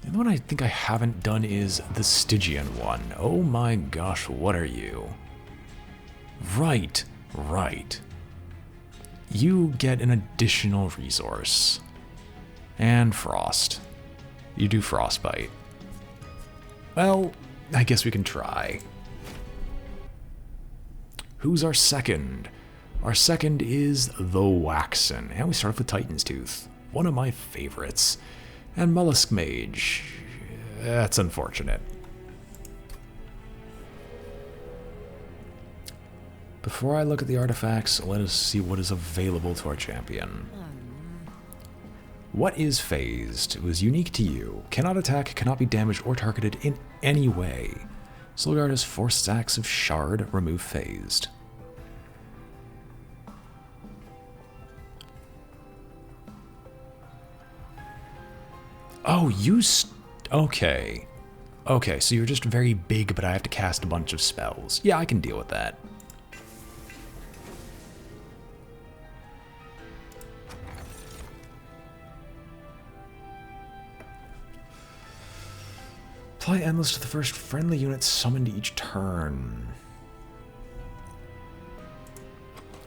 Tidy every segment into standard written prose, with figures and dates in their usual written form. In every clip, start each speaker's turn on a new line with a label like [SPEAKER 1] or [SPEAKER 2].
[SPEAKER 1] The one I think I haven't done is the Stygian one. Oh my gosh, what are you? Right, right. You get an additional resource. And frost. You do frostbite. Well, I guess we can try. Who's our second? Our second is the Waxen. And we start off with Titan's Tooth. One of my favorites. And Mollusk Mage. That's unfortunate. Before I look at the artifacts, let us see what is available to our champion. What is phased? It was unique to you. Cannot attack, cannot be damaged or targeted in any way. Solgard has 4 stacks of shard, remove phased. Oh, okay. Okay, so you're just very big, but I have to cast a bunch of spells. Yeah, I can deal with that. Apply Endless to the first friendly unit summoned each turn.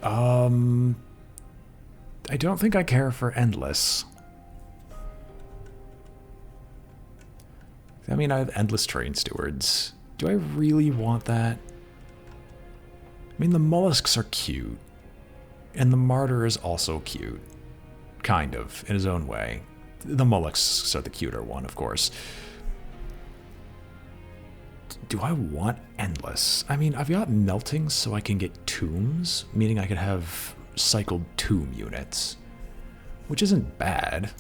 [SPEAKER 1] I don't think I care for Endless. I mean, I have Endless Train Stewards. Do I really want that? I mean, the mollusks are cute. And the martyr is also cute. Kind of, in his own way. The mollusks are the cuter one, of course. Do I want Endless? I mean, I've got Melting so I can get Tombs, meaning I could have cycled Tomb units. Which isn't bad.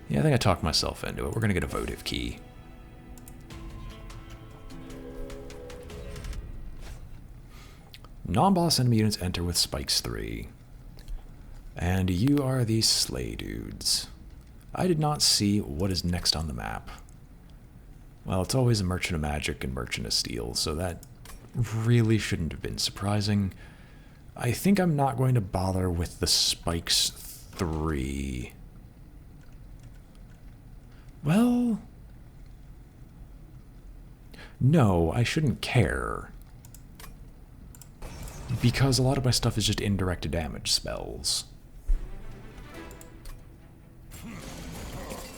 [SPEAKER 1] Yeah, I think I talked myself into it. We're going to get a votive key. Non-boss enemy units enter with spikes 3. And you are the Slay Dudes. I did not see what is next on the map. Well, it's always a Merchant of Magic and Merchant of Steel, so that really shouldn't have been surprising. I think I'm not going to bother with the spikes 3. Well, no, I shouldn't care. Because a lot of my stuff is just indirect damage spells.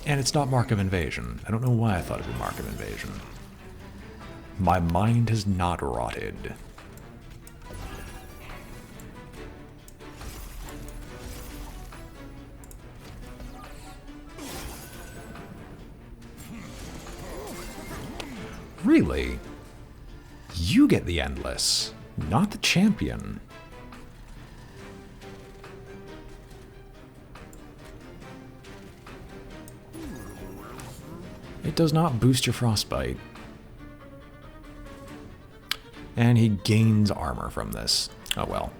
[SPEAKER 1] And it's not Mark of Invasion. I don't know why I thought it'd be Mark of Invasion. My mind has not rotted. Really? You get the Endless, not the champion. It does not boost your frostbite. And he gains armor from this. Oh well.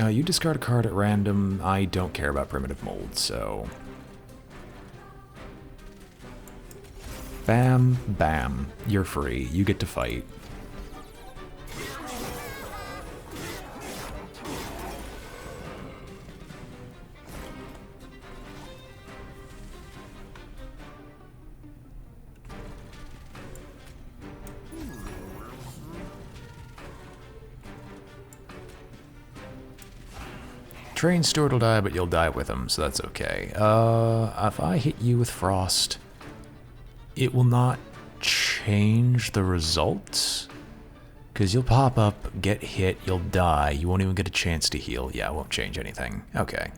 [SPEAKER 1] You discard a card at random. I don't care about primitive mold, so... Bam, bam. You're free. You get to fight. Train Steward will die, but you'll die with him, so that's okay. If I hit you with Frost, it will not change the results. Because you'll pop up, get hit, you'll die, you won't even get a chance to heal. Yeah, it won't change anything. Okay.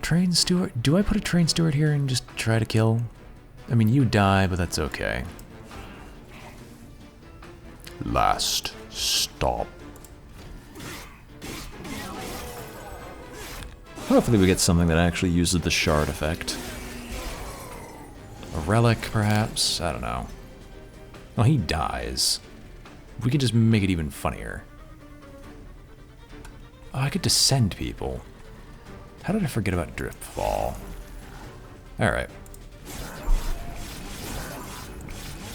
[SPEAKER 1] Train Steward? Do I put a Train Steward here and just try to kill? I mean, you die, but that's okay. Last stop. Hopefully we get something that actually uses the shard effect. A relic, perhaps? I don't know. Well, he dies. We can just make it even funnier. Oh, I could descend people. How did I forget about Driftfall? Alright.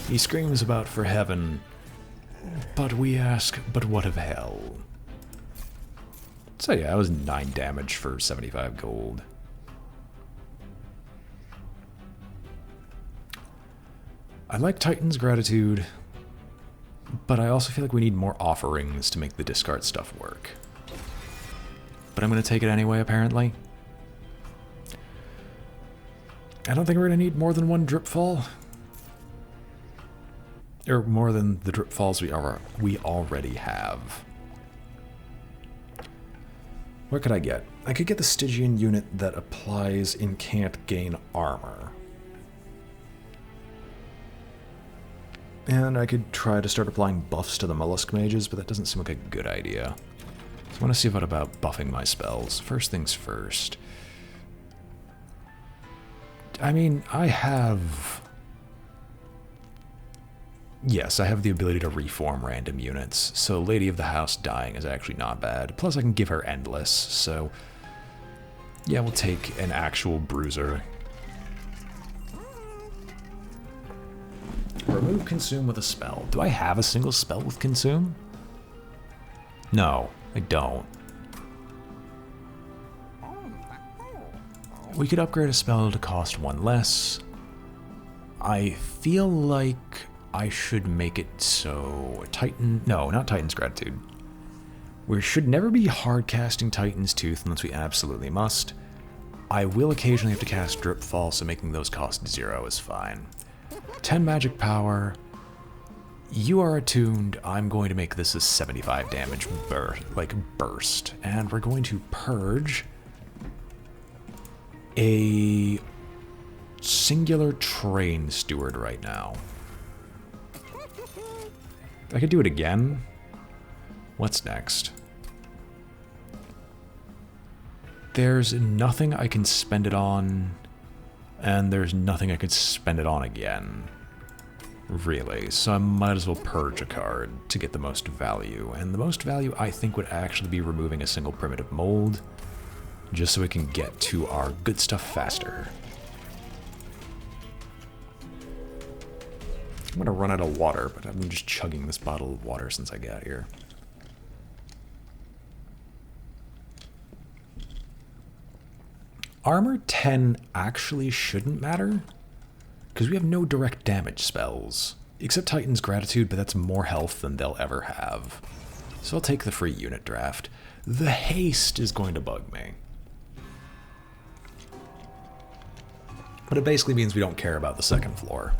[SPEAKER 1] He screams about for heaven, But we ask, but what of hell? So yeah, that was 9 damage for 75 gold. I like Titan's Gratitude, but I also feel like we need more offerings to make the discard stuff work. But I'm going to take it anyway, apparently. I don't think we're going to need more than 1 drip fall. Or more than the drip falls we already have. What could I get? I could get the Stygian unit that applies and can't gain armor. And I could try to start applying buffs to the mollusk mages, but that doesn't seem like a good idea. So I want to see what about buffing my spells. First things first. I mean, I have... Yes, I have the ability to reform random units, so Lady of the House dying is actually not bad. Plus I can give her Endless, so... Yeah, we'll take an actual bruiser. Remove Consume with a spell. Do I have a single spell with Consume? No, I don't. We could upgrade a spell to cost 1 less. I feel like I should make it so... Titan... No, not Titan's Gratitude. We should never be hard casting Titan's Tooth unless we absolutely must. I will occasionally have to cast Drip Fall, so making those cost 0 is fine. 10 magic power. You are attuned. I'm going to make this a 75 damage burst. And we're going to purge a singular train steward right now. I could do it again. What's next? There's nothing I can spend it on, and there's nothing I could spend it on again. Really, so I might as well purge a card to get the most value. And the most value I think would actually be removing a single primitive mold, just so we can get to our good stuff faster. I'm gonna run out of water, but I've been just chugging this bottle of water since I got here. Armor 10 actually shouldn't matter, because we have no direct damage spells, except Titan's Gratitude, but that's more health than they'll ever have. So I'll take the free unit draft. The haste is going to bug me. But it basically means we don't care about the second floor.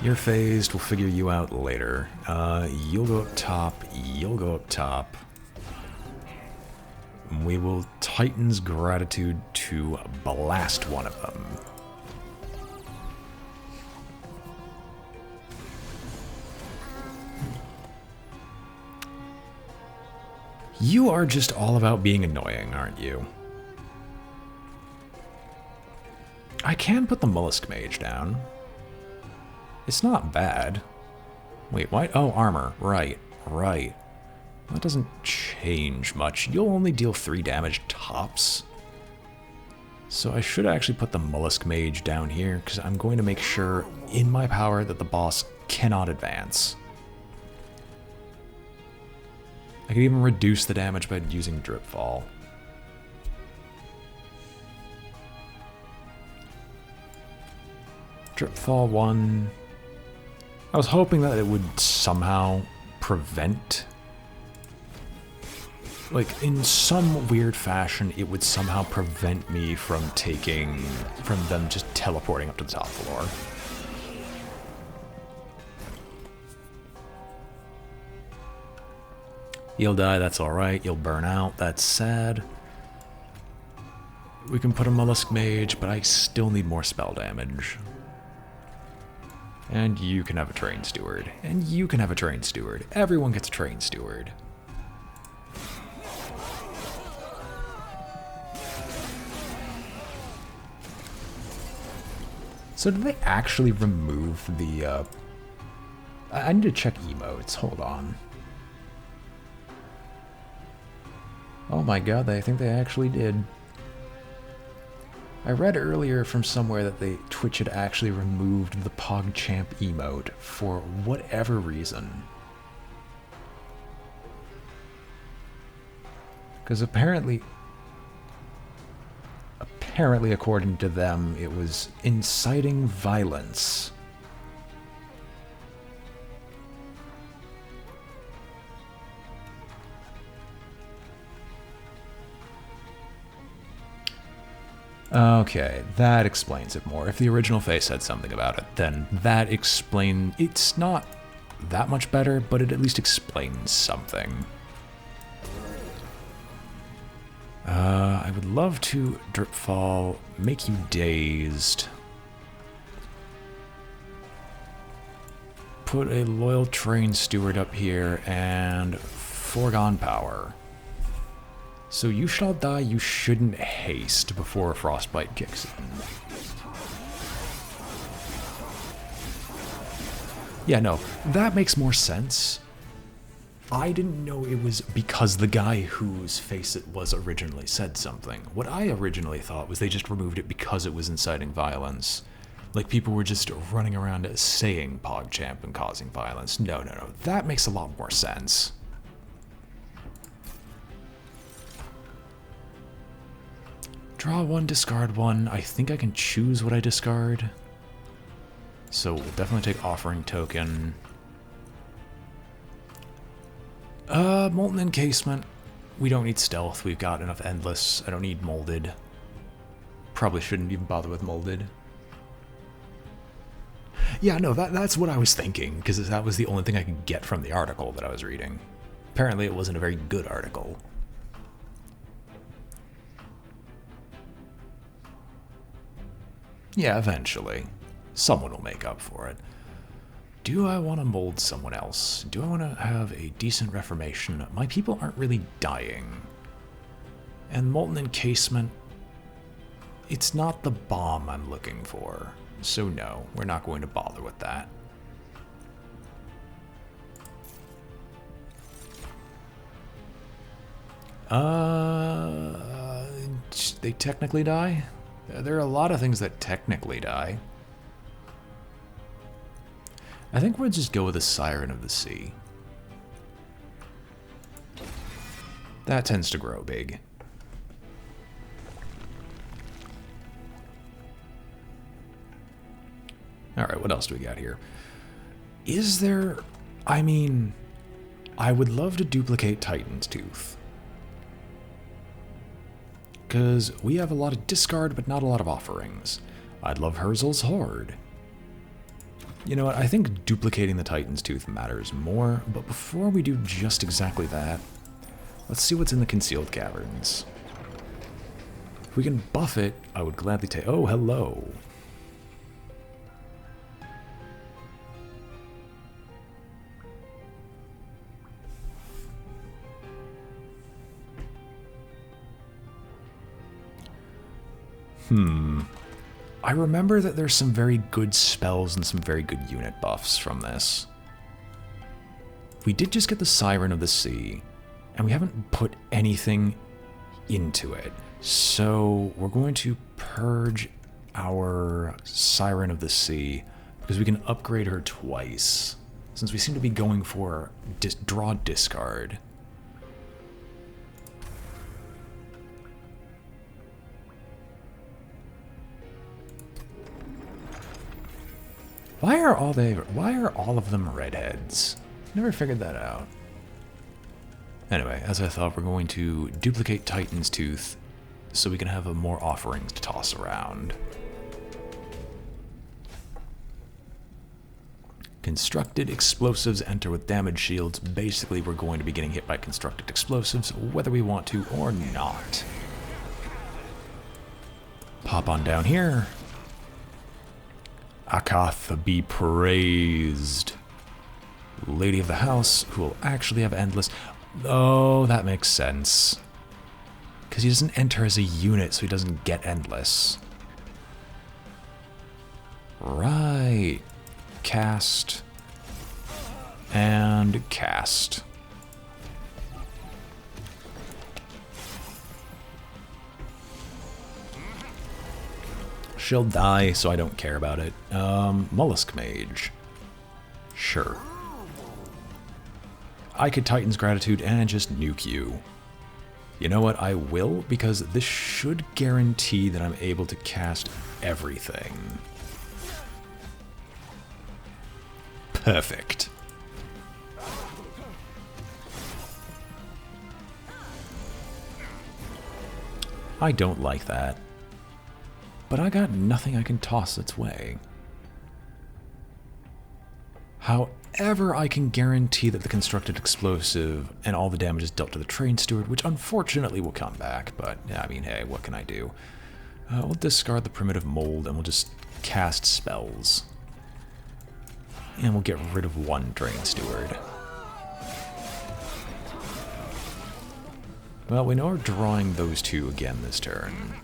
[SPEAKER 1] You're phased, we'll figure you out later. You'll go up top, you'll go up top. We will Titan's Gratitude to blast one of them. You are just all about being annoying, aren't you? I can put the Mollusk Mage down. It's not bad. Wait, what? Oh, armor. Right, right. That doesn't change much. You'll only deal 3 damage tops. So I should actually put the Mollusk Mage down here, because I'm going to make sure in my power that the boss cannot advance. I can even reduce the damage by using Drip Fall. Drip Fall 1. I was hoping that it would somehow prevent, like in some weird fashion, it would somehow prevent me from them just teleporting up to the top floor. You'll die, that's alright. You'll burn out, that's sad. We can put a Mollusk Mage, but I still need more spell damage. And you can have a Train Steward. And you can have a Train Steward. Everyone gets a Train Steward. So did they actually remove the, I need to check emotes, hold on. Oh my god, I think they actually did. I read earlier from somewhere that Twitch had actually removed the PogChamp emote for whatever reason. Because apparently, according to them, it was inciting violence. Okay, that explains it more. If the original face said something about it, then that it's not that much better, but it at least explains something. I would love to drip fall, make you dazed. Put a loyal train steward up here and foregone power. So you shall die, you shouldn't haste before a frostbite kicks in. Yeah, no, that makes more sense. I didn't know it was because the guy whose face it was originally said something. What I originally thought was they just removed it because it was inciting violence. Like people were just running around saying PogChamp and causing violence. No, no, no, that makes a lot more sense. Draw one, discard one. I think I can choose what I discard. So we'll definitely take Offering Token. Molten Encasement. We don't need Stealth. We've got enough Endless. I don't need Molded. Probably shouldn't even bother with Molded. Yeah, no, that's what I was thinking, because that was the only thing I could get from the article that I was reading. Apparently it wasn't a very good article. Yeah, eventually. Someone will make up for it. Do I want to mold someone else? Do I want to have a decent reformation? My people aren't really dying. And Molten Encasement, it's not the bomb I'm looking for. So no, we're not going to bother with that. They technically die? There are a lot of things that technically die. I think we'll just go with the Siren of the Sea. That tends to grow big. Alright, what else do we got here? Is there... I mean... I would love to duplicate Titan's Tooth. Because we have a lot of discard, but not a lot of offerings. I'd love Herzl's Horde. You know what, I think duplicating the Titan's Tooth matters more, but before we do just exactly that, let's see what's in the Concealed Caverns. If we can buff it, I would gladly take... Oh, hello. I remember that there's some very good spells and some very good unit buffs from this. We did just get the Siren of the Sea, and we haven't put anything into it. So we're going to purge our Siren of the Sea, because we can upgrade her twice, since we seem to be going for draw discard. Why are all of them redheads? Never figured that out. Anyway, as I thought, we're going to duplicate Titan's Tooth so we can have more offerings to toss around. Constructed explosives enter with damage shields. Basically, we're going to be getting hit by constructed explosives, whether we want to or not. Pop on down here. Akath be praised. Lady of the House, who will actually have endless... Oh, that makes sense. Because he doesn't enter as a unit, so he doesn't get endless. Right. Cast. And cast. She'll die, so I don't care about it. Mollusk Mage. Sure. I could Titan's Gratitude and just nuke you. You know what? I will, because this should guarantee that I'm able to cast everything. Perfect. I don't like that. But I got nothing I can toss its way. However, I can guarantee that the constructed explosive and all the damage is dealt to the train steward, which unfortunately will come back, but I mean, hey, what can I do? We'll discard the primitive mold and we'll just cast spells. And we'll get rid of one train steward. Well, we know we're drawing those two again this turn.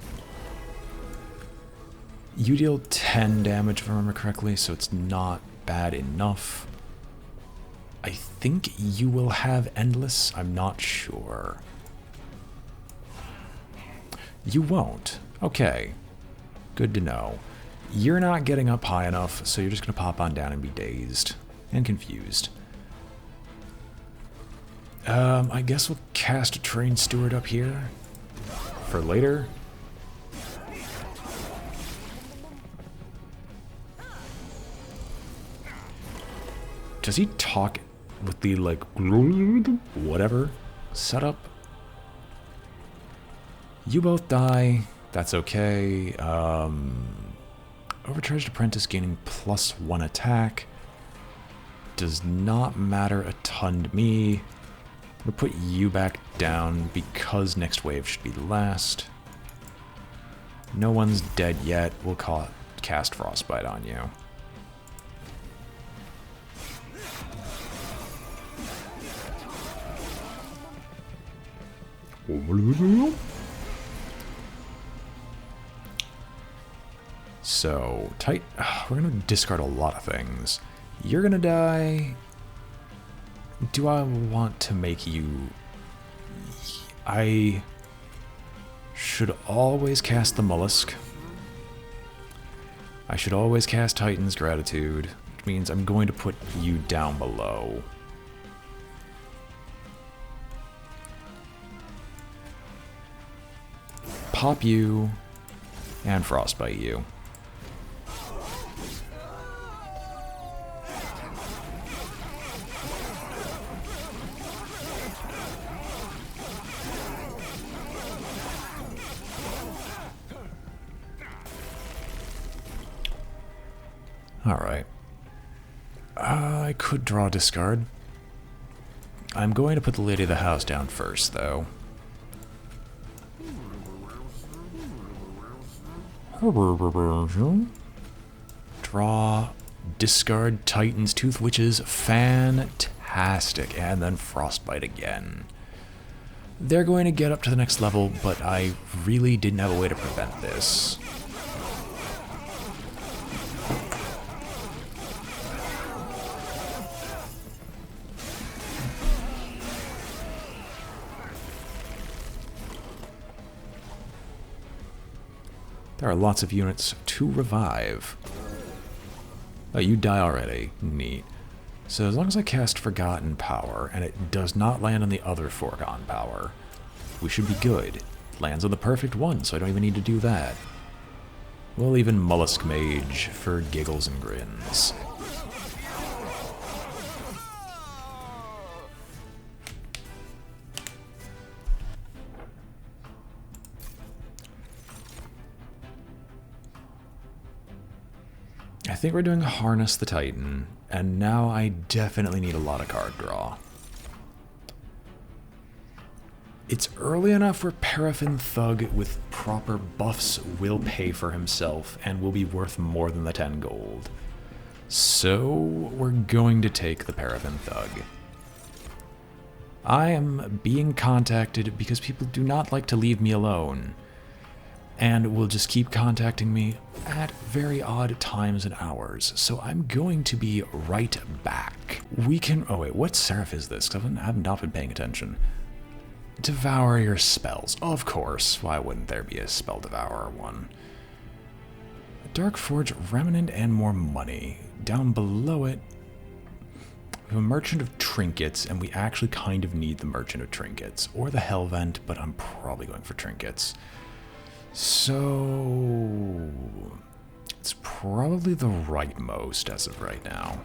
[SPEAKER 1] You deal 10 damage if I remember correctly, so it's not bad enough. I think you will have Endless, I'm not sure. You won't. Okay. Good to know. You're not getting up high enough, so you're just going to pop on down and be dazed and confused. I guess we'll cast a Train Steward up here for later. Does he talk with the, like, whatever setup? You both die. That's okay. Overcharged Apprentice gaining +1 attack. Does not matter a ton to me. We'll put you back down because next wave should be the last. No one's dead yet. We'll cast Frostbite on you. So, we're gonna discard a lot of things. You're gonna die. Do I want to make you... I should always cast the Mollusk. I should always cast Titan's Gratitude, which means I'm going to put you down below. Pop you, and Frostbite you. Alright. I could draw discard. I'm going to put the Lady of the House down first, though. Draw, discard Titan's Tooth, which is fantastic, and then Frostbite again. They're going to get up to the next level, but I really didn't have a way to prevent this. There are lots of units to revive. Oh, you die already. Neat. So as long as I cast Forgotten Power, and it does not land on the other Forgotten Power, we should be good. It lands on the perfect one, so I don't even need to do that. We'll even Mollusk Mage for giggles and grins. I think we're doing Harness the Titan, and now I definitely need a lot of card draw. It's early enough where Paraffin Thug with proper buffs will pay for himself and will be worth more than the 10 gold. So we're going to take the Paraffin Thug. I am being contacted because people do not like to leave me alone, and will just keep contacting me at very odd times and hours, so I'm going to be right back. We can... oh wait, what seraph is this? Because I have not been paying attention. Devour your spells. Of course, why wouldn't there be a Spell Devourer one? Dark Forge Remnant and more money. Down below it, we have a Merchant of Trinkets, and we actually kind of need the Merchant of Trinkets. Or the Hellvent, but I'm probably going for Trinkets. So... it's probably the rightmost as of right now.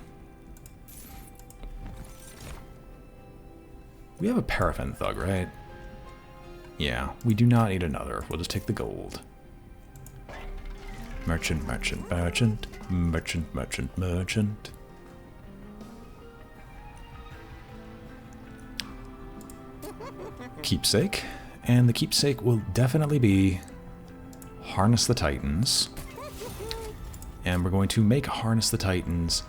[SPEAKER 1] We have a Paraffin Thug, right? Yeah, we do not need another. We'll just take the gold. Merchant, merchant, merchant, merchant, merchant, merchant. Keepsake. And the keepsake will definitely be Harness the Titans. And we're going to make Harness the Titans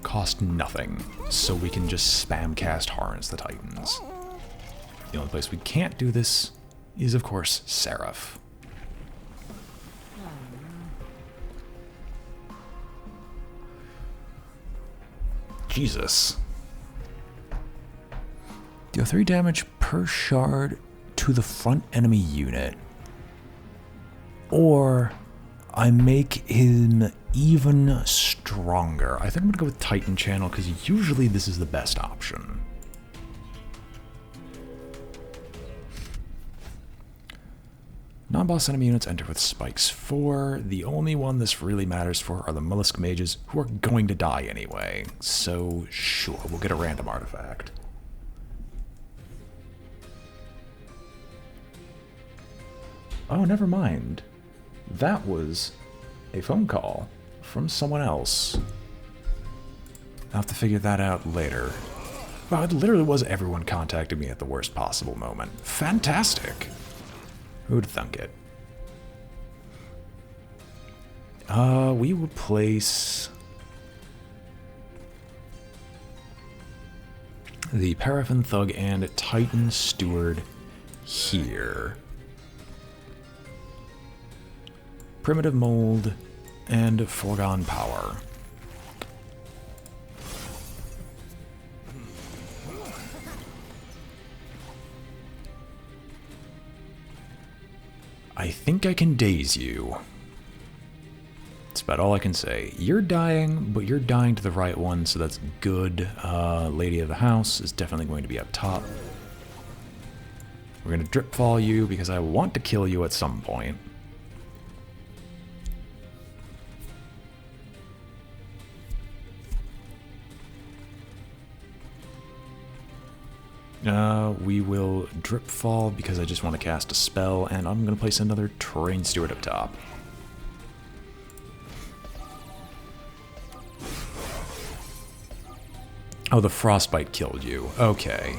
[SPEAKER 1] cost nothing, so we can just spam cast Harness the Titans. The only place we can't do this is, of course, Seraph. Jesus. Deal 3 damage per shard to the front enemy unit. Or I make him even stronger. I think I'm going to go with Titan Channel because usually this is the best option. Non-boss enemy units enter with spikes 4. The only one this really matters for are the Mollusk Mages, who are going to die anyway. So, sure, we'll get a random artifact. Oh, never mind. That was a phone call from someone else. I'll have to figure that out later. Wow, it literally was everyone contacting me at the worst possible moment. Fantastic! Who'd thunk it? We will place the Paraffin Thug and Titan Steward here. Primitive Mold and Foregone Power. I think I can daze you. That's about all I can say. You're dying, but you're dying to the right one, so that's good. Lady of the House is definitely going to be up top. We're going to drip fall you because I want to kill you at some point. We will drip fall because I just want to cast a spell, and I'm going to place another Terrain Steward up top. Oh, the Frostbite killed you. Okay.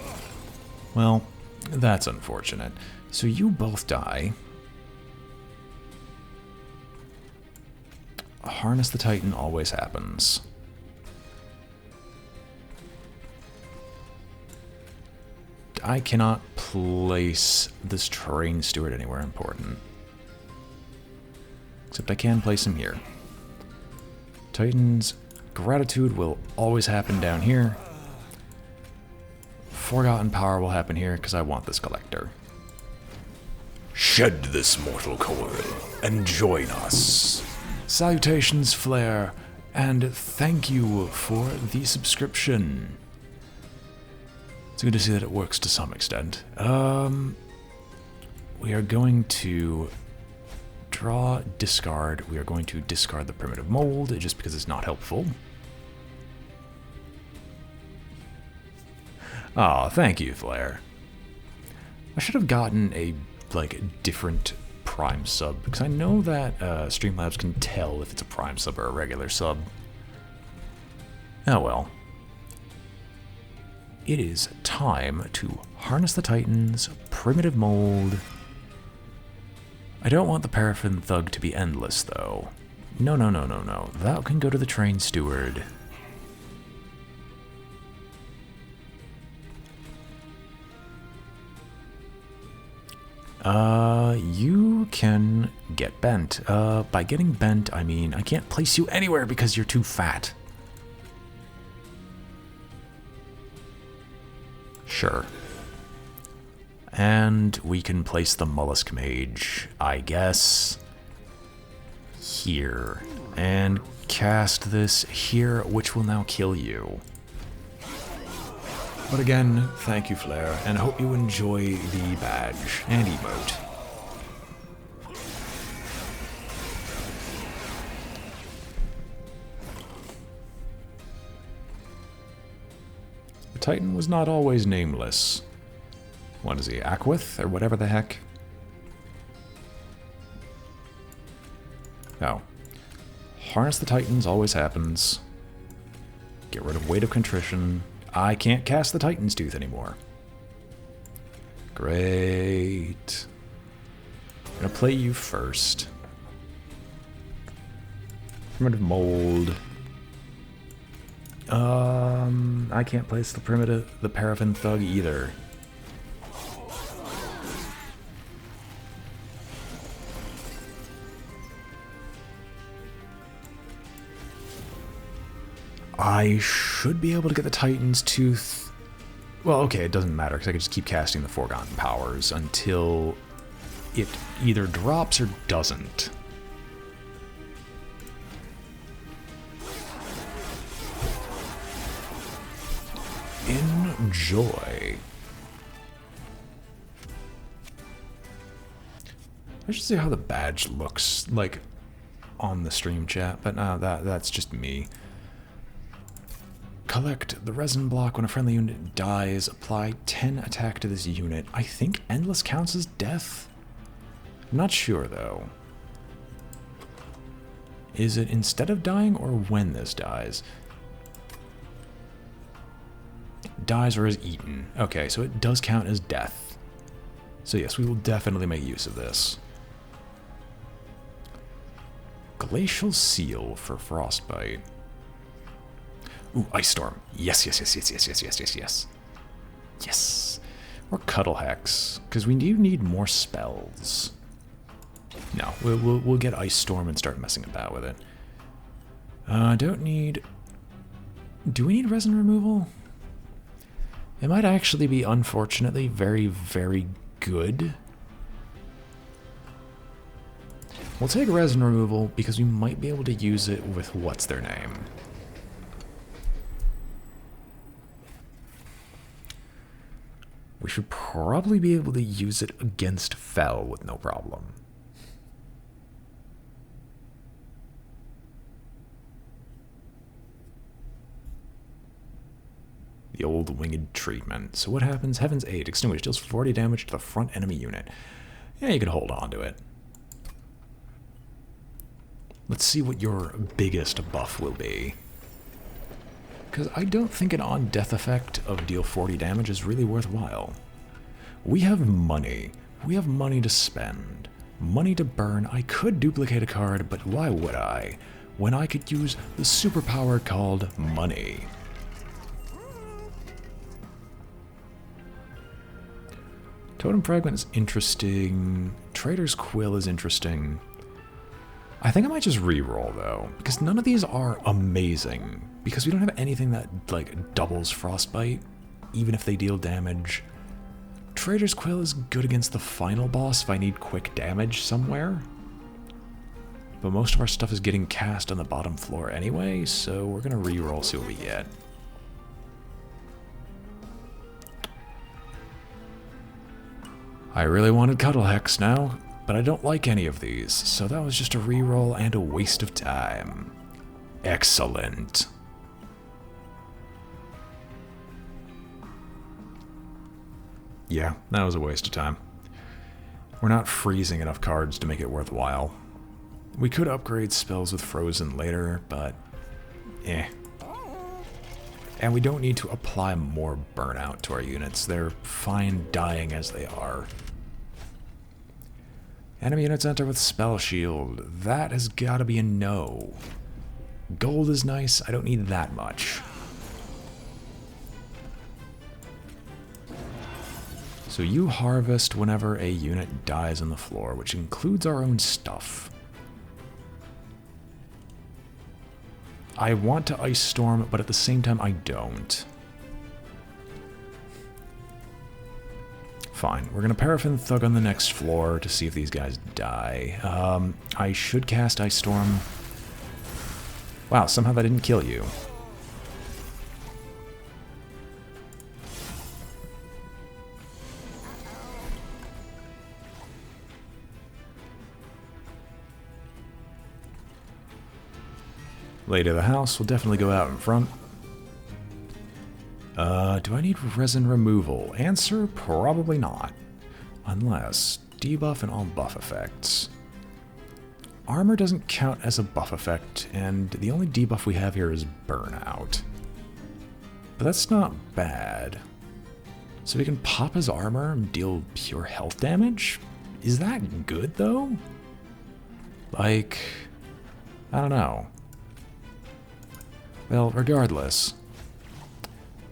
[SPEAKER 1] Well, that's unfortunate. So you both die. Harness the Titan always happens. I cannot place this Terrain Steward anywhere important. Except I can place him here. Titan's Gratitude will always happen down here. Forgotten Power will happen here because I want this collector. Shed this mortal coil and join us. Salutations, Flare, and thank you for the subscription. It's good to see that it works to some extent. We are going to draw, discard. We are going to discard the Primitive Mold just because it's not helpful. Aw, thank you, Flare. I should have gotten a, different Prime sub, because I know that Streamlabs can tell if it's a Prime sub or a regular sub. Oh well. It is time to harness the Titans, Primitive Mold. I don't want the Paraffin Thug to be endless, though. No, no, no, no, no. That can go to the Terrain Steward. You can get bent. By getting bent, I mean I can't place you anywhere because you're too fat. Sure. And we can place the Mollusk Mage, I guess, here. And cast this here, which will now kill you. But again, thank you, Flare, and hope you enjoy the badge and emote. The Titan was not always nameless. What is he, Aquith, or whatever the heck? Oh. Harness the Titans always happens. Get rid of Weight of Contrition. I can't cast the Titan's Tooth anymore. Great. I'm gonna play you first. Primitive Mold. I can't place the Paraffin Thug either. I should be able to get the Titan's Tooth. Well, okay, it doesn't matter because I can just keep casting the Forgotten Powers until it either drops or doesn't. Enjoy. I should see how the badge looks like on the stream chat, but no, that's just me. Collect the resin block when a friendly unit dies. Apply 10 attack to this unit. I think Endless counts as death. I'm not sure, though. Is it instead of dying or when this dies? Dies or is eaten. Okay, so it does count as death. So yes, we will definitely make use of this. Glacial Seal for Frostbite. Ooh, Ice Storm. Yes, yes, yes, yes, yes, yes, yes, yes, yes. Yes. Or Cuddle Hex, because we do need more spells. No, we'll get Ice Storm and start messing about with it. Don't need... Do we need resin removal? It might actually be, unfortunately, very, very good. We'll take resin removal because we might be able to use it with what's their name. We should probably be able to use it against Fel with no problem. The old winged treatment. So what happens? Heaven's Aid. Extinguish. Deals 40 damage to the front enemy unit. Yeah, you can hold on to it. Let's see what your biggest buff will be. Because I don't think an on-death effect of deal 40 damage is really worthwhile. We have money. We have money to spend. Money to burn. I could duplicate a card, but why would I? When I could use the superpower called money. Totem Fragment is interesting. Trader's Quill is interesting. I think I might just re-roll, though, because none of these are amazing. Because we don't have anything that, like, doubles Frostbite, even if they deal damage. Trader's Quill is good against the final boss if I need quick damage somewhere. But most of our stuff is getting cast on the bottom floor anyway, so we're gonna re-roll, see what we get. I really wanted Cuddle Hex now, but I don't like any of these, so that was just a re-roll and a waste of time. Excellent. Yeah, that was a waste of time. We're not freezing enough cards to make it worthwhile. We could upgrade spells with Frozen later, but eh. And we don't need to apply more burnout to our units. They're fine dying as they are. Enemy units enter with Spell Shield. That has got to be a no. Gold is nice. I don't need that much. So you harvest whenever a unit dies on the floor, which includes our own stuff. I want to Ice Storm, but at the same time I don't. Fine. We're going to Paraffin Thug on the next floor to see if these guys die. I should cast Ice Storm. Wow, somehow that didn't kill you. Lady of the house will definitely go out in front. Do I need resin removal? Answer, probably not. Unless debuff and all buff effects. Armor doesn't count as a buff effect, and the only debuff we have here is burnout. But that's not bad. So we can pop his armor and deal pure health damage? Is that good, though? Like, I don't know. Well, regardless,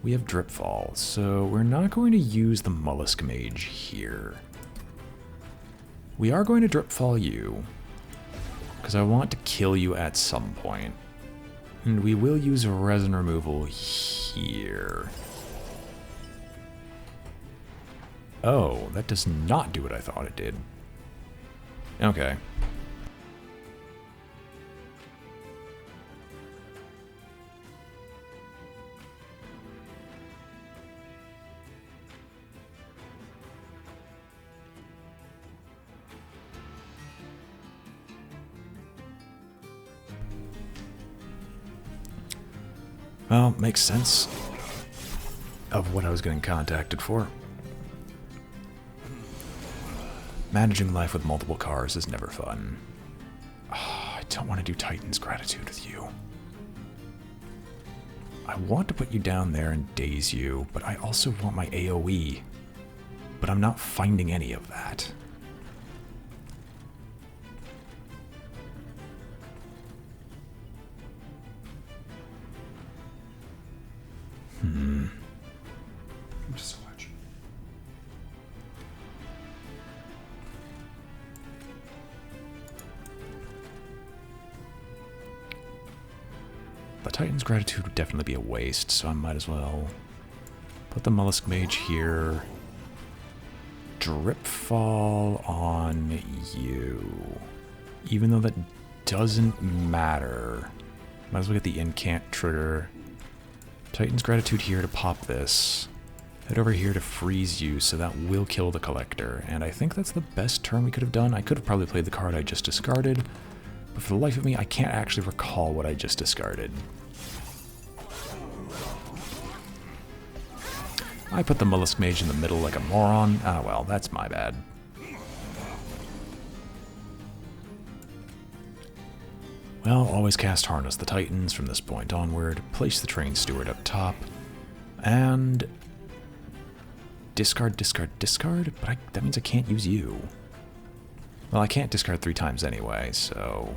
[SPEAKER 1] we have Dripfall, so we're not going to use the Mollusk Mage here. We are going to Dripfall you, because I want to kill you at some point. And we will use resin removal here. Oh, that does not do what I thought it did. Okay. Well, makes sense of what I was getting contacted for. Managing life with multiple cars is never fun. Oh, I don't want to do Titan's Gratitude with you. I want to put you down there and daze you, but I also want my AoE. But I'm not finding any of that.
[SPEAKER 2] Just watch.
[SPEAKER 1] The Titan's Gratitude would definitely be a waste, so I might as well put the Mollusk Mage here. Dripfall on you. Even though that doesn't matter. Might as well get the incant trigger. Titan's Gratitude here to pop this. Head over here to freeze you, so that will kill the Collector. And I think that's the best turn we could have done. I could have probably played the card I just discarded, but for the life of me, I can't actually recall what I just discarded. I put the Mollusk Mage in the middle like a moron. Ah, well, that's my bad. Well, always cast Harness the Titans from this point onward, place the Train Steward up top, and discard, discard, discard, but that means I can't use you. Well, I can't discard 3 times anyway, so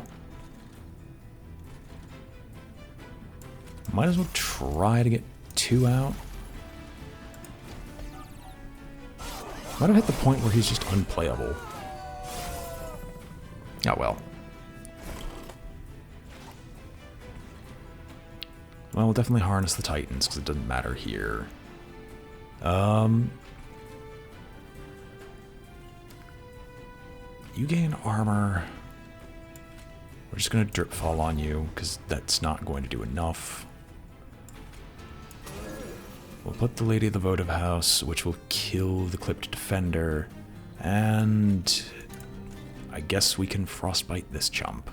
[SPEAKER 1] might as well try to get 2 out. Might have hit the point where he's just unplayable. Oh well. Well, we'll definitely harness the Titans, because it doesn't matter here. You gain armor. We're just going to Drip Fall on you, because that's not going to do enough. We'll put the Lady of the Votive House, which will kill the Clipped Defender, and I guess we can Frostbite this chump.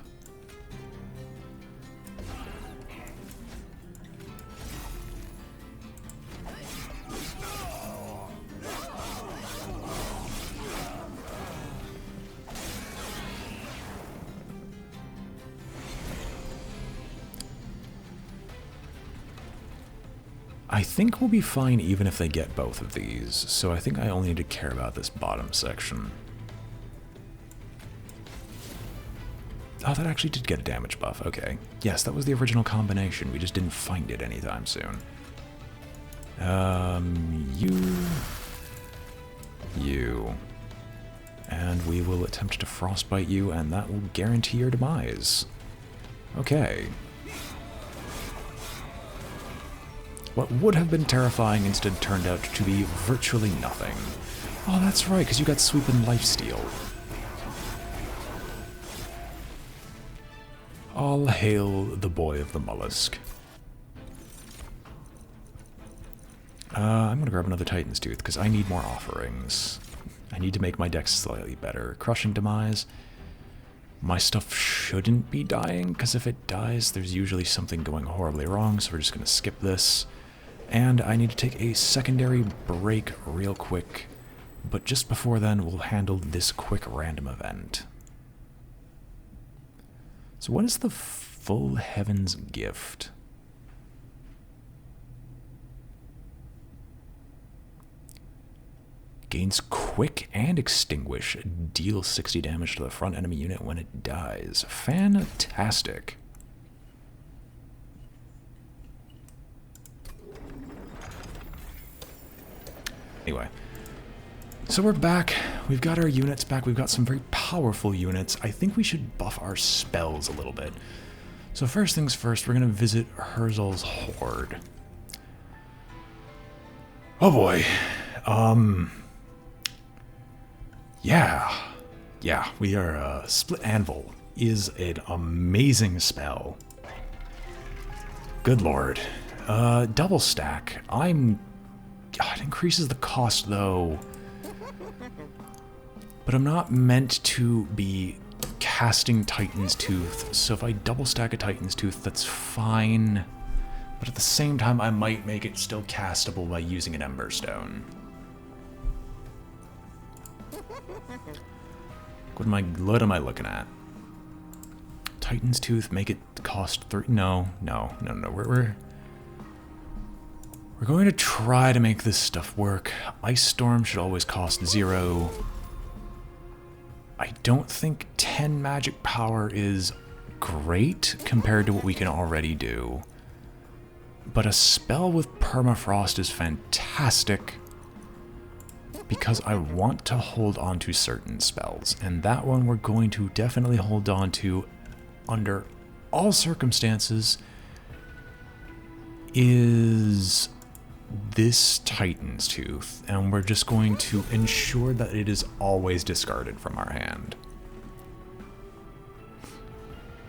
[SPEAKER 1] I think we'll be fine even if they get both of these, so I think I only need to care about this bottom section. Oh, that actually did get a damage buff, okay. Yes, that was the original combination, we just didn't find it anytime soon. You. And we will attempt to Frostbite you, and that will guarantee your demise. Okay. What would have been terrifying instead turned out to be virtually nothing. Oh, that's right, because you got sweep and lifesteal. All hail the boy of the mollusk. I'm gonna grab another Titan's Tooth, because I need more offerings. I need to make my dex slightly better. Crushing Demise. My stuff shouldn't be dying, because if it dies, there's usually something going horribly wrong, so we're just gonna skip this. And I need to take a secondary break real quick, but just before then, we'll handle this quick random event. So what is the Full Heaven's Gift? Gains Quick and Extinguish. Deal 60 damage to the front enemy unit when it dies. Fantastic. Anyway, so we're back. We've got our units back. We've got some very powerful units. I think we should buff our spells a little bit. So first things first, we're going to visit Herzl's Horde. Oh boy. Yeah, we are, Split Anvil is an amazing spell. Good lord. Double stack. It increases the cost, though. But I'm not meant to be casting Titan's Tooth, so if I double stack a Titan's Tooth, that's fine. But at the same time, I might make it still castable by using an Emberstone. What am I looking at? Titan's Tooth, make it cost 3. No. We're going to try to make this stuff work. Ice Storm should always cost 0. I don't think 10 magic power is great compared to what we can already do. But a spell with Permafrost is fantastic because I want to hold on to certain spells. And that one we're going to definitely hold on to under all circumstances is this Titan's Tooth, and we're just going to ensure that it is always discarded from our hand.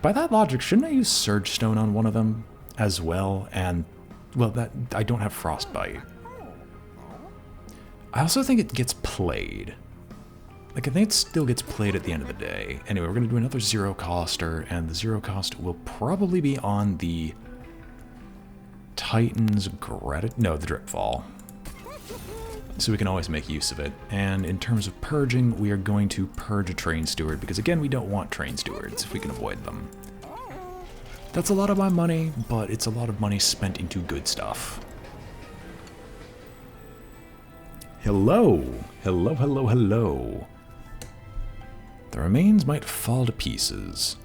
[SPEAKER 1] By that logic, shouldn't I use Surge Stone on one of them as well? And, well, that I don't have Frostbite. I also think it gets played. Like, I think it still gets played at the end of the day. Anyway, we're going to do another Zero Coster, and the Zero Cost will probably be on the Titan's the Dripfall. So we can always make use of it. And in terms of purging, we are going to purge a Train Steward, because again, we don't want Train Stewards if we can avoid them. That's a lot of my money, but it's a lot of money spent into good stuff. Hello! Hello. The remains might fall to pieces.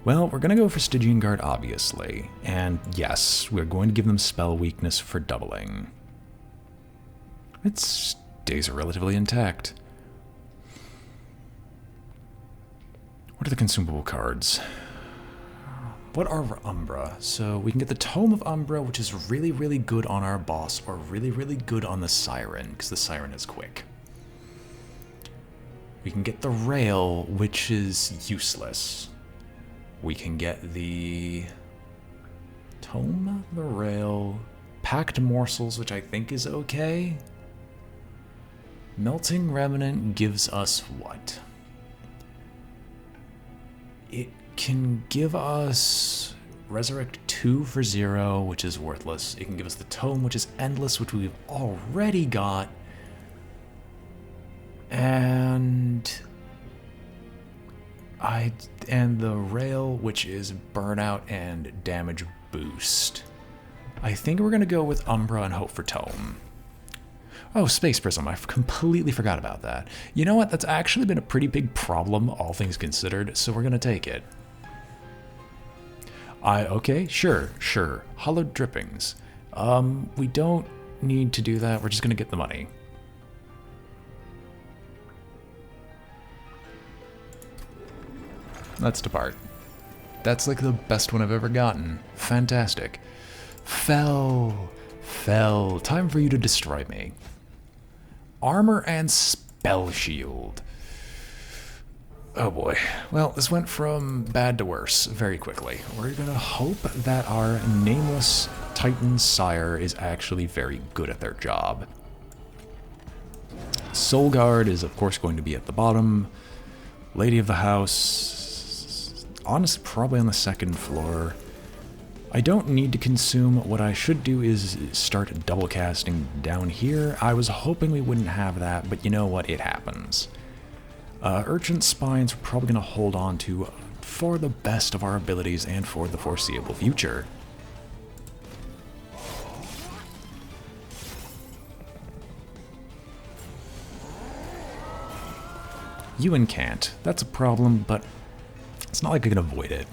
[SPEAKER 1] Well, we're going to go for Stygian Guard, obviously. And yes, we're going to give them spell weakness for doubling. It stays relatively intact. What are the consumable cards? What are Umbra? So we can get the Tome of Umbra, which is really, really good on our boss, or really, really good on the Siren, because the Siren is quick. We can get the Rail, which is useless. We can get the Tome, the Rail, Packed Morsels, which I think is okay. Melting Remnant gives us what? It can give us Resurrect 2 for 0, which is worthless. It can give us the Tome, which is endless, which we've already got. And the Rail, which is Burnout and Damage Boost. I think we're going to go with Umbra and hope for Tome. Oh, Space Prism. I completely forgot about that. You know what? That's actually been a pretty big problem, all things considered, so we're going to take it. Okay, sure. Hollowed Drippings. We don't need to do that. We're just going to get the money. Let's depart. That's like the best one I've ever gotten. Fantastic. Fell. Time for you to destroy me. armor and spell shield. Oh boy. Well, this went from bad to worse very quickly. We're gonna hope that our nameless Titan sire is actually very good at their job. Solgard is of course going to be at the bottom. Lady of the house, honestly probably on the second floor. I don't need to consume. What I should do is start double casting down here. I was hoping we wouldn't have that, but you know what? It happens. Urgent Spines we're probably going to hold on to for the best of our abilities and for the foreseeable future. Ewan can't. That's a problem, but it's not like I can avoid it.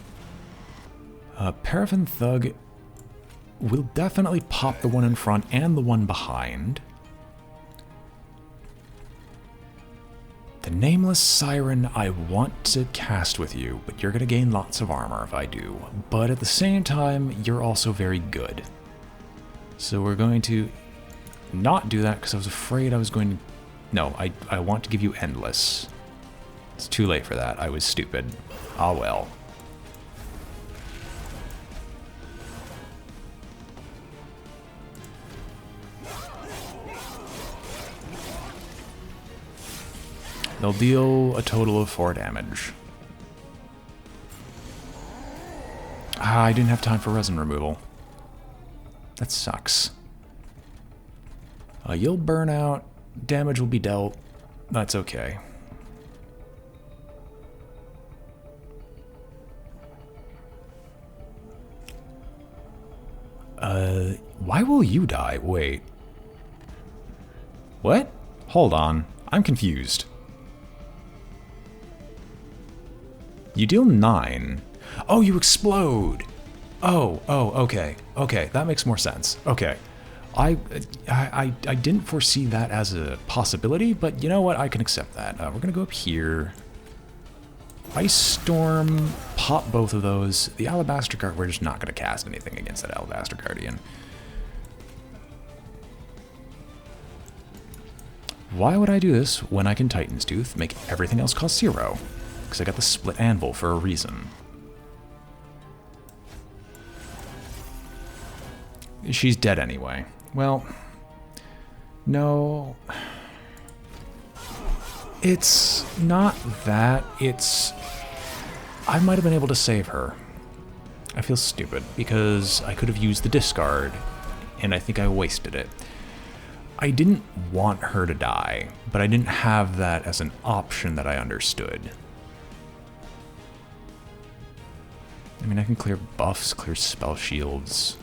[SPEAKER 1] Paraffin Thug will definitely pop the one in front and the one behind. The Nameless Siren I want to cast with you, but you're going to gain lots of armor if I do. But at the same time, you're also very good. So we're going to not do that because I was afraid I was going to... No, I want to give you Endless. It's too late for that. I was stupid. Ah well. They'll deal a total of 4 damage. Ah, I didn't have time for resin removal. That sucks. You'll burn out. Damage will be dealt. That's okay. Why will you die? Wait. What? Hold on. I'm confused. You deal 9. Oh, you explode. Oh, okay. Okay, that makes more sense. Okay. I didn't foresee that as a possibility, but you know what? I can accept that. We're going to go up here. Ice Storm, pop both of those. The Alabaster Guard, we're just not going to cast anything against that Alabaster Guardian. Why would I do this when I can Titan's Tooth, make everything else cost 0? Because I got the Split Anvil for a reason. She's dead anyway. Well, no. It's not that. It's... I might have been able to save her. I feel stupid because I could have used the discard, and I think I wasted it. I didn't want her to die, but I didn't have that as an option that I understood. I mean, I can clear buffs, clear spell shields.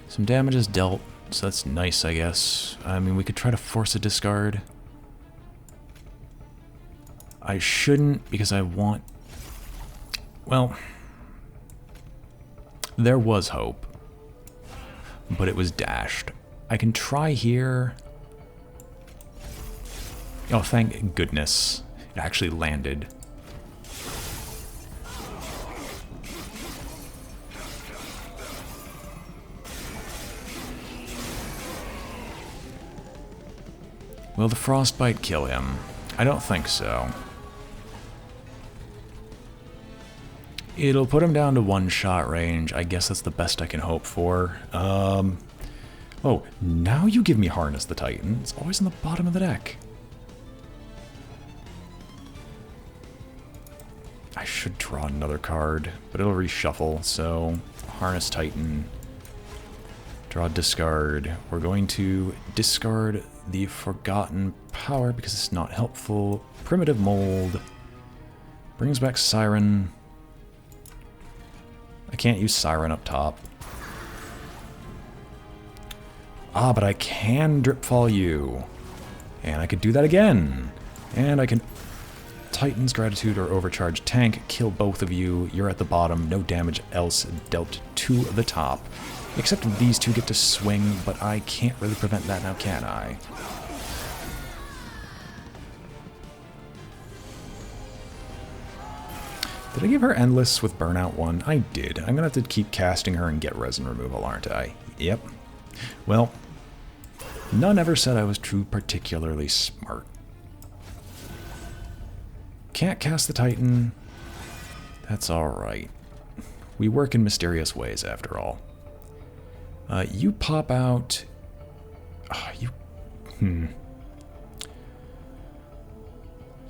[SPEAKER 1] Some damage is dealt, so that's nice, I guess. I mean, we could try to force a discard. I shouldn't, because I want... Well... There was hope, but it was dashed. I can try here. Oh, thank goodness. It actually landed. Will the frostbite kill him? I don't think so. It'll put him down to one-shot range. I guess that's the best I can hope for. Oh, now you give me Harness the Titan. It's always on the bottom of the deck. I should draw another card, but it'll reshuffle, so Harness Titan. Draw discard. We're going to discard the Forgotten Power because it's not helpful. Primitive Mold. Brings back Siren. I can't use Siren up top. Ah, but I can Dripfall you. And I could do that again. And I can Titan's Gratitude or Overcharge Tank, kill both of you. You're at the bottom, no damage else dealt to the top. Except these two get to swing, but I can't really prevent that now, can I? Did I give her Endless with Burnout 1? I did. I'm going to have to keep casting her and get resin removal, aren't I? Yep. Well, none ever said I was too particularly smart. Can't cast the Titan. That's alright. We work in mysterious ways, after all. You pop out...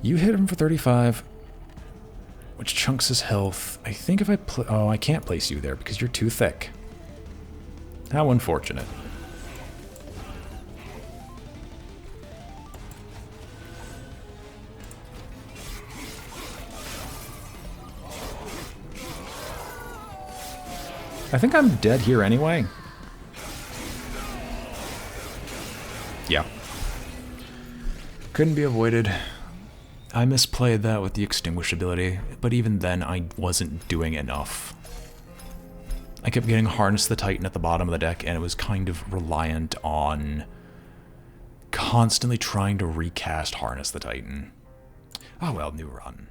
[SPEAKER 1] You hit him for 35, which chunks his health. I think if I oh, I can't place you there because you're too thick. How unfortunate. I think I'm dead here anyway. Yeah. Couldn't be avoided. I misplayed that with the extinguish ability, but even then I wasn't doing enough. I kept getting Harness the Titan at the bottom of the deck, and it was kind of reliant on constantly trying to recast Harness the Titan. Oh well, new run.